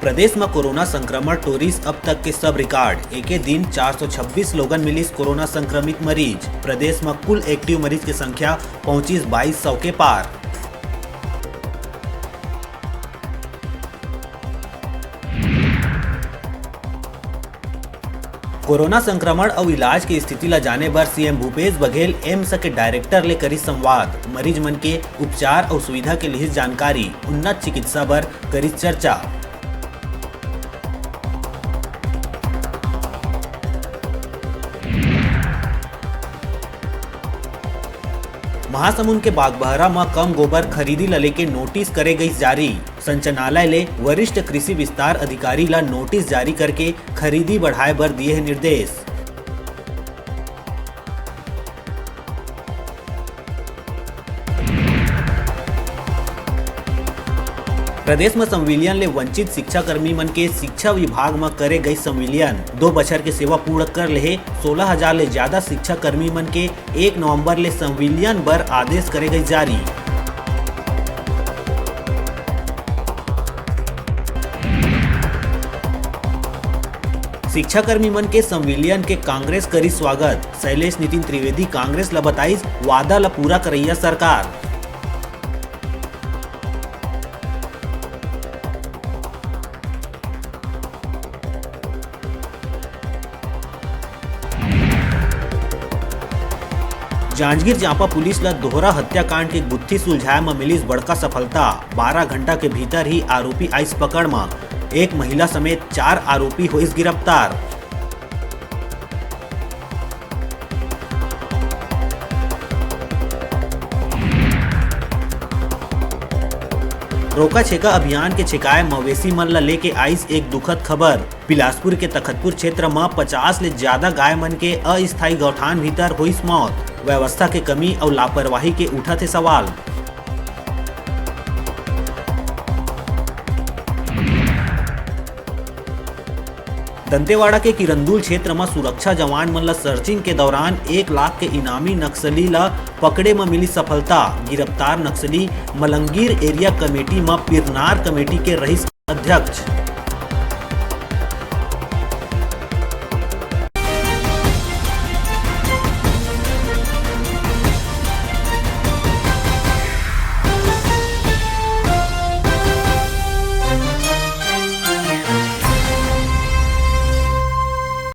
प्रदेश में कोरोना संक्रमण टोरिस अब तक के सब रिकॉर्ड। एक दिन 426 लोगन मिलिस कोरोना संक्रमित मरीज। प्रदेश में कुल एक्टिव मरीज की संख्या पहुंची 2200 के पार। कोरोना संक्रमण और इलाज की स्थिति ला जाने बर सीएम भूपेश बघेल एम्स के डायरेक्टर ले करी संवाद। मरीज मन के उपचार और सुविधा के लिए जानकारी, उन्नत चिकित्सा बर करी चर्चा। महासमुंद के बागबहरा में कम गोबर खरीदी ला लेके नोटिस करे गई जारी। संचालनालय ले वरिष्ठ कृषि विस्तार अधिकारी ला नोटिस जारी करके खरीदी बढ़ाए बर दिए हैं निर्देश। प्रदेश में संविलियन ले वंचित शिक्षा कर्मी मन के शिक्षा विभाग में करे गई संविलियन 2 बछर के सेवा पूर्ण कर ले 16,000 ले ज्यादा शिक्षा कर्मी मन के 1 नवंबर ले संविलियन बर आदेश करे गई जारी। शिक्षा कर्मी मन के संविलियन के कांग्रेस करी स्वागत। शैलेश नितिन त्रिवेदी कांग्रेस ला बताइस वादा ला पूरा करैया सरकार। जांजगीर चांपा पुलिस ला दोहरा हत्याकांड के गुत्थी सुलझाए में मिलिस बड़का सफलता। 12 घंटा के भीतर ही आरोपी आइस पकड़ में। एक महिला समेत 4 आरोपी होइस गिरफ्तार। रोका छेका अभियान के छेकाए मवेशी मन ला लेके आइस एक दुखद खबर। बिलासपुर के तखतपुर क्षेत्र में 50 ले ज्यादा गाय मन के अस्थायी गौठान भीतर होइस मौत। व्यवस्था के कमी और लापरवाही के उठा थे सवाल। दंतेवाड़ा के किरंदुल क्षेत्र में सुरक्षा जवान मन ला सर्चिंग के दौरान 1 लाख के इनामी नक्सली ला पकड़े में मिली सफलता। गिरफ्तार नक्सली मलंगीर एरिया कमेटी में पिरनार कमेटी के रईस अध्यक्ष।